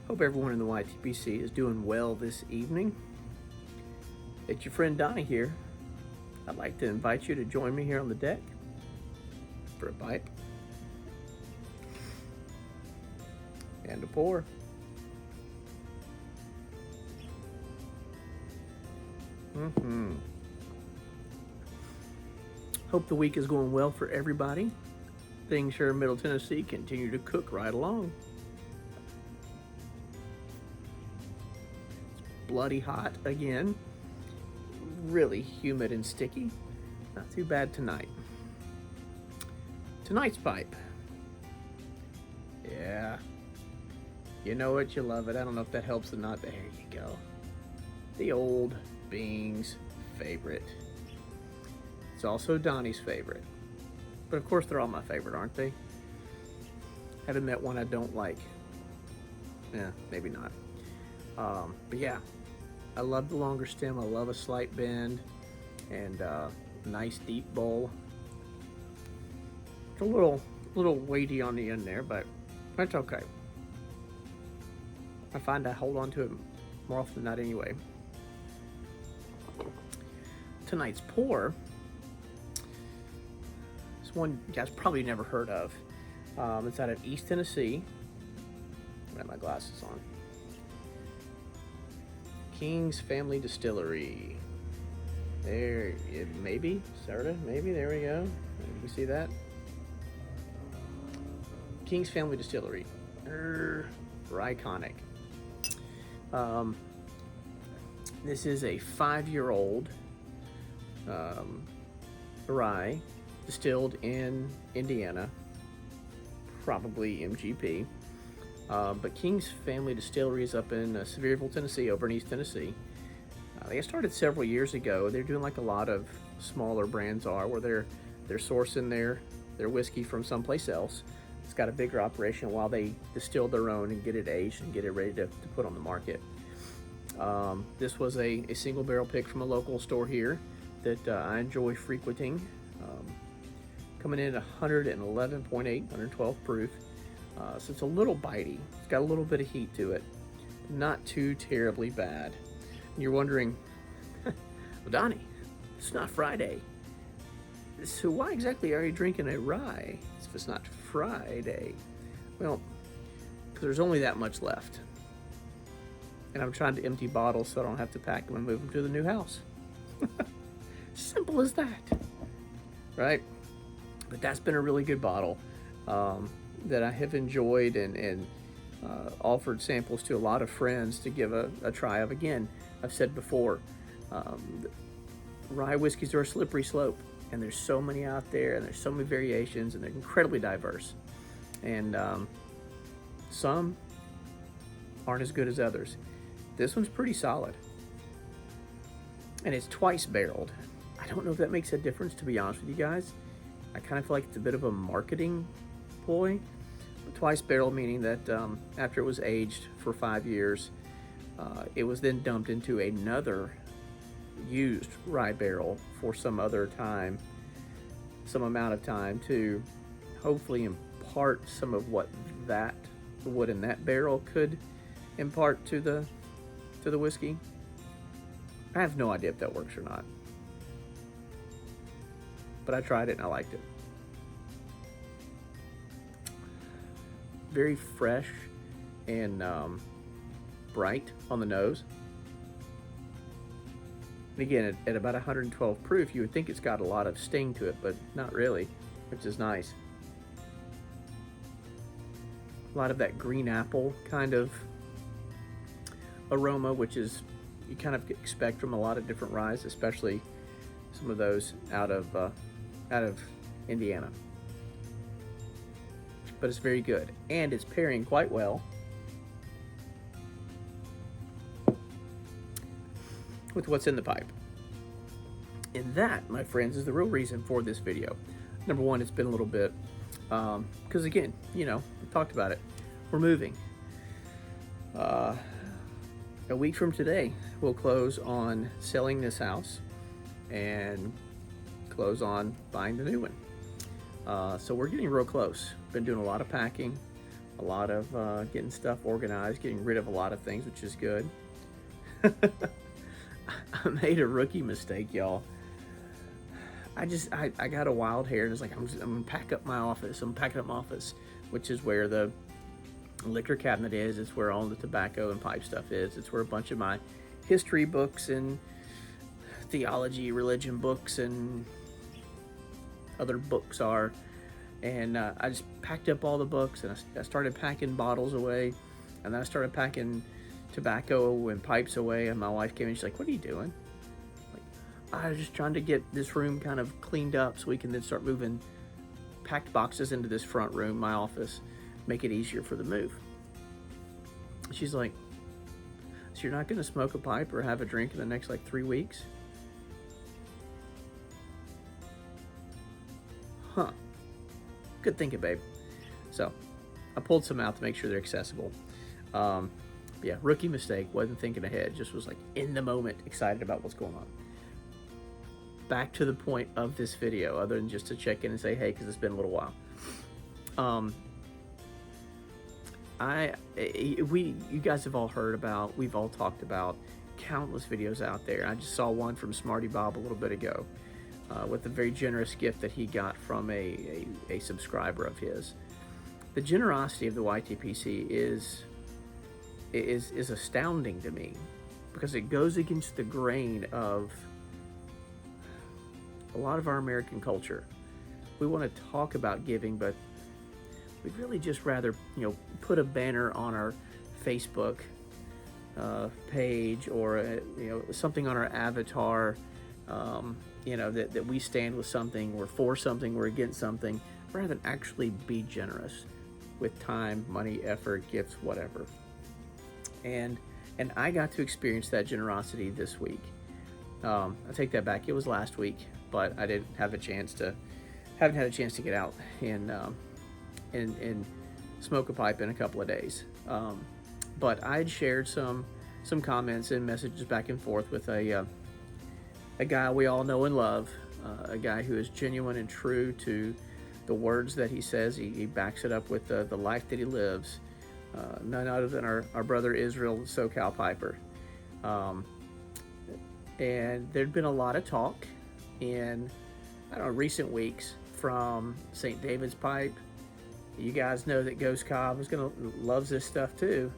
Hope everyone in the YTPC is doing well this evening. It's your friend Donnie here. I'd like to invite you to join me here on the deck for a pipe and a pour. Hope the week is going well for everybody. Things here in Middle Tennessee continue to cook right along. It's bloody hot again. Really humid and sticky. Not too bad tonight. Tonight's pipe. Yeah. You know it, you love it. I don't know if that helps or not. There you go. The old Bing's favorite. It's also Donnie's favorite. But of course they're all my favorite, aren't they? Haven't met one I don't like. Yeah, maybe not. But yeah, I love the longer stem. I love a slight bend and nice deep bowl. It's a little weighty on the end there, but that's okay. I find I hold on to it more often than not anyway. Tonight's pour is one you guys probably never heard of. It's out of East Tennessee. I have my glasses on. King's Family Distillery. There, maybe, sorta, maybe, there we go. You see that? King's Family Distillery, Ryeconic. This is a 5-year-old rye distilled in Indiana, probably MGP. But King's Family Distillery is up in Sevierville, Tennessee, over in East Tennessee. They started several years ago. They're doing like a lot of smaller brands are, where they're sourcing their whiskey from someplace else. It's got a bigger operation while they distill their own and get it aged and get it ready to put on the market. This was a single barrel pick from a local store here that I enjoy frequenting. Coming in at 111.8, 112 proof. So it's a little bitey. It's got a little bit of heat to it. Not too terribly bad. And you're wondering, well, Donnie, it's not Friday. So why exactly are you drinking a rye if it's not Friday? Well, because there's only that much left. And I'm trying to empty bottles so I don't have to pack them and move them to the new house. Simple as that, right? But that's been a really good bottle that I have enjoyed and offered samples to a lot of friends to give a try of. Again, I've said before, rye whiskeys are a slippery slope, and there's so many out there, and there's so many variations, and they're incredibly diverse. And some aren't as good as others. This one's pretty solid. And it's twice barreled. I don't know if that makes a difference, to be honest with you guys. I kind of feel like it's a bit of a marketing ploy. But twice barreled meaning that after it was aged for 5 years, it was then dumped into another used rye barrel for some other time, some amount of time, to hopefully impart some of what the wood in that barrel could impart to the whiskey. I have no idea if that works or not, but I tried it and I liked it. Very fresh and bright on the nose. And again, at about 112 proof, you would think it's got a lot of sting to it, but not really, which is nice. A lot of that green apple kind of aroma, which is you kind of expect from a lot of different ryes, especially some of those out of Indiana. But it's very good, and it's pairing quite well with what's in the pipe. And that, my friends, is the real reason for this video. Number one, it's been a little bit, because again, you know, we talked about it. We're moving. A week from today, we'll close on selling this house and close on buying the new one. So we're getting real close. Been doing a lot of packing, a a lot of getting stuff organized, getting rid of a lot of things, which is good. I made a rookie mistake, y'all. I got a wild hair, and it's like, I'm gonna pack up my office. I'm packing up my office, which is where the liquor cabinet is. It's where all the tobacco and pipe stuff is. It's where a bunch of my history books and theology, religion books and other books are. And I just packed up all the books, and I started packing bottles away, and then I started packing tobacco and pipes away. And my wife came in, she's like, "What are you doing?" I was just trying to get this room kind of cleaned up so we can then start moving packed boxes into this front room, my office, make it easier for the move. She's like, "So you're not going to smoke a pipe or have a drink in the next like 3 weeks?" Huh. Good thinking, babe. So I pulled some out to make sure they're accessible. Yeah, rookie mistake. Wasn't thinking ahead. Just was like in the moment, excited about what's going on. Back to the point of this video, other than just to check in and say hey, because it's been a little while. You guys have all heard about, we've all talked about countless videos out there. I just saw one from Smarty Bob a little bit ago with a very generous gift that he got from a subscriber of his. The generosity of the YTPC is astounding to me, because it goes against the grain of a lot of our American culture. We want to talk about giving, but we'd really just rather, put a banner on our Facebook page, or something on our avatar, that we stand with something, we're for something, we're against something, rather than actually be generous with time, money, effort, gifts, whatever. And I got to experience that generosity this week. I take that back. It was last week, but I haven't had a chance to get out and smoke a pipe in a couple of days. But I'd shared some comments and messages back and forth with a guy we all know and love, a guy who is genuine and true to the words that he says. He backs it up with the life that he lives. None other than our brother Israel, the SoCal Piper. And there'd been a lot of talk in, recent weeks from St. David's Pipe. You guys know that Ghost Cobb loves this stuff too.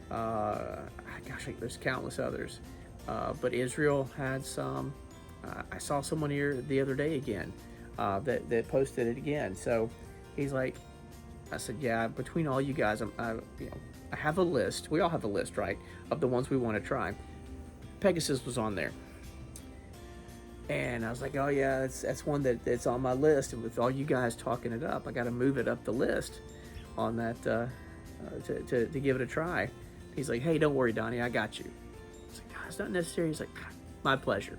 There's countless others. But Israel had some. I saw someone here the other day again that posted it again. So he's like, I said, yeah, between all you guys, I have a list. We all have a list, right, of the ones we want to try. Pegasus was on there. And I was like, oh yeah, that's one that's on my list. And with all you guys talking it up, I got to move it up the list on that to give it a try. He's like, hey, don't worry, Donnie, I got you. I was like, no, it's not necessary. He's like, my pleasure.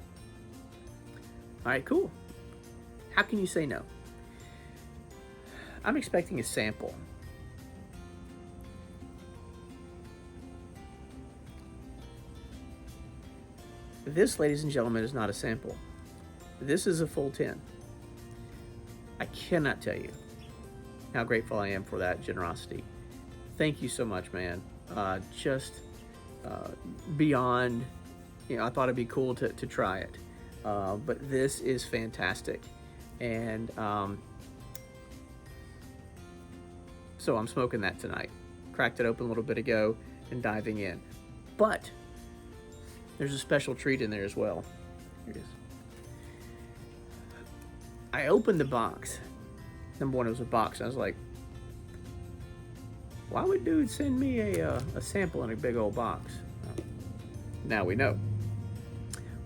All right, cool. How can you say no? I'm expecting a sample. This, ladies and gentlemen, is not a sample. This is a full 10. I cannot tell you how grateful I am for that generosity. Thank you so much, man. Beyond, I thought it'd be cool to try it. But this is fantastic. And so I'm smoking that tonight. Cracked it open a little bit ago and diving in. But there's a special treat in there as well. Here it is. I opened the box. Number one, it was a box. I was like, why would dude send me a sample in a big old box? Now we know.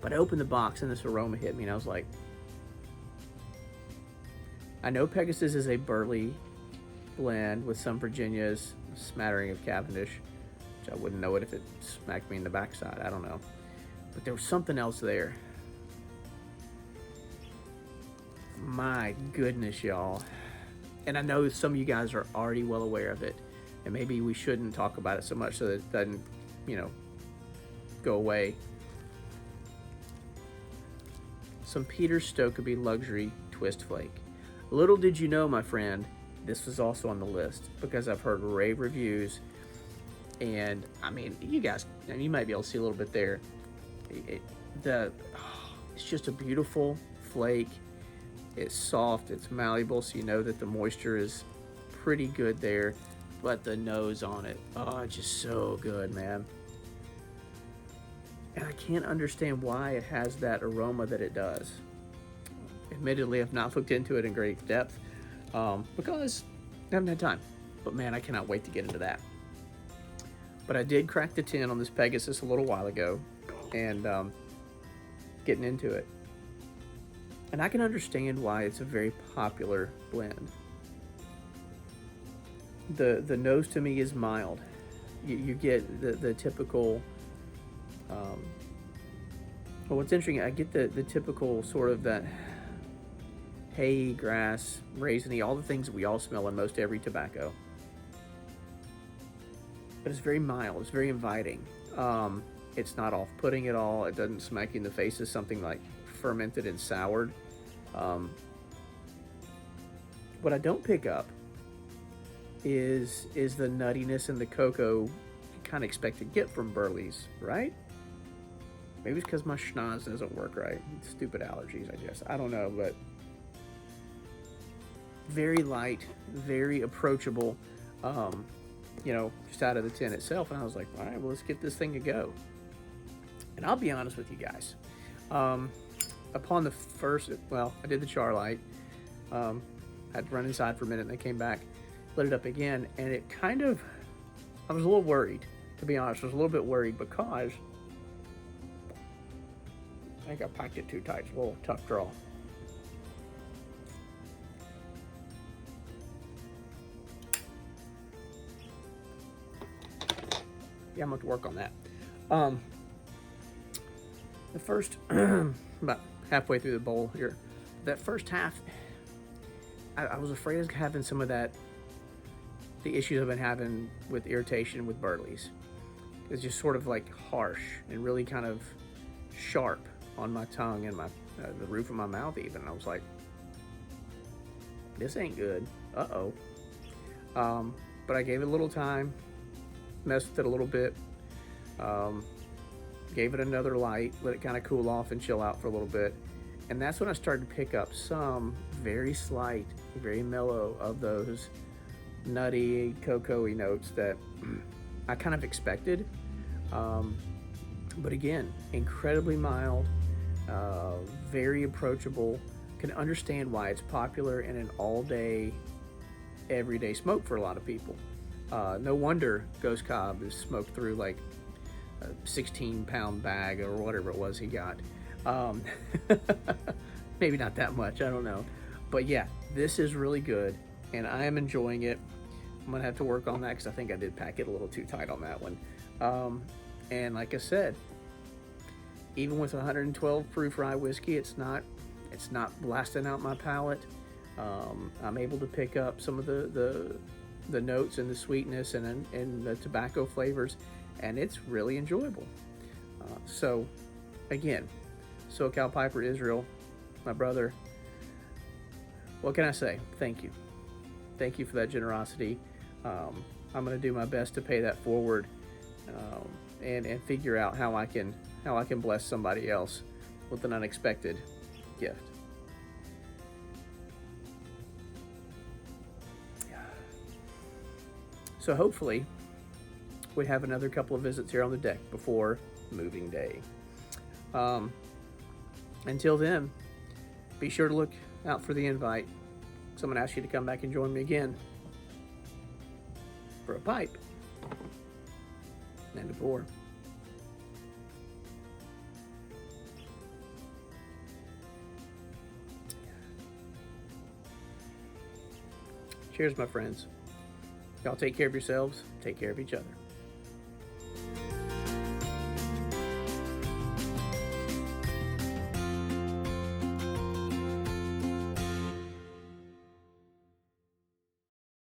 But I opened the box and this aroma hit me, and I was like, I know Pegasus is a burley blend with some Virginias, a smattering of Cavendish, which I wouldn't know it if it smacked me in the backside. I don't know. But there was something else there. My goodness, y'all. And I know some of you guys are already well aware of it, and maybe we shouldn't talk about it so much so that it doesn't, go away. Some Peter Stokkebye Luxury Twist Flake. Little did you know, my friend, this was also on the list because I've heard rave reviews. And I mean, you guys, and you might be able to see a little bit there. It's just a beautiful flake. It's soft, it's malleable, so you know that the moisture is pretty good there. But the nose on it, oh, it's just so good, man. And I can't understand why it has that aroma that it does. Admittedly, I've not looked into it in great depth because I haven't had time. But man, I cannot wait to get into that. But I did crack the tin on this Pegasus a little while ago and getting into it. And I can understand why it's a very popular blend. The nose to me is mild. You get the typical, well, what's interesting, I get the typical sort of that hay, grass, raisiny, all the things that we all smell in most every tobacco. But it's very mild, it's very inviting. It's not off-putting at all. It doesn't smack you in the face as something like fermented and soured. What I don't pick up is the nuttiness and the cocoa you kind of expect to get from Burley's, right? Maybe it's because my schnoz doesn't work right. Stupid allergies, I guess. I don't know, but very light, very approachable, you know, just out of the tin itself. And I was like, all right, well, let's get this thing to go. And I'll be honest with you guys. Upon the first, well, I did the char light. I had to run inside for a minute and I came back, lit it up again, and it kind of, I was a little worried, to be honest. I was a little bit worried because I think I packed it too tight. It's a little tough draw. Yeah, I'm going to work on that. The first, about halfway through the bowl here, that first half, I was afraid of having some of that, the issues I've been having with irritation with Burley's. It's just sort of like harsh and really kind of sharp on my tongue and my the roof of my mouth even. I was like, this ain't good. Uh-oh. But I gave it a little time, messed with it a little bit, gave it another light, let it kind of cool off and chill out for a little bit. And that's when I started to pick up some very slight, very mellow of those nutty, cocoa-y notes that I kind of expected. But again, incredibly mild, very approachable. Can understand why it's popular in an all-day, everyday smoke for a lot of people. No wonder Ghost Cobb is smoked through like a 16-pound bag or whatever it was he got. Maybe not that much, I don't know. But yeah, this is really good, and I am enjoying it. I'm gonna have to work on that because I think I did pack it a little too tight on that one. And like I said, even with 112 proof rye whiskey, it's not blasting out my palate. I'm able to pick up some of the notes and the sweetness and the tobacco flavors, and it's really enjoyable. So again, SoCal Piper Israel, my brother, what can I say? Thank you. Thank you for that generosity. I'm going to do my best to pay that forward, and figure out how I can bless somebody else with an unexpected gift. So hopefully we have another couple of visits here on the deck before moving day. Until then, be sure to look out for the invite. Someone asked you to come back and join me again for a pipe and a pour. Cheers, my friends. Y'all take care of yourselves, take care of each other.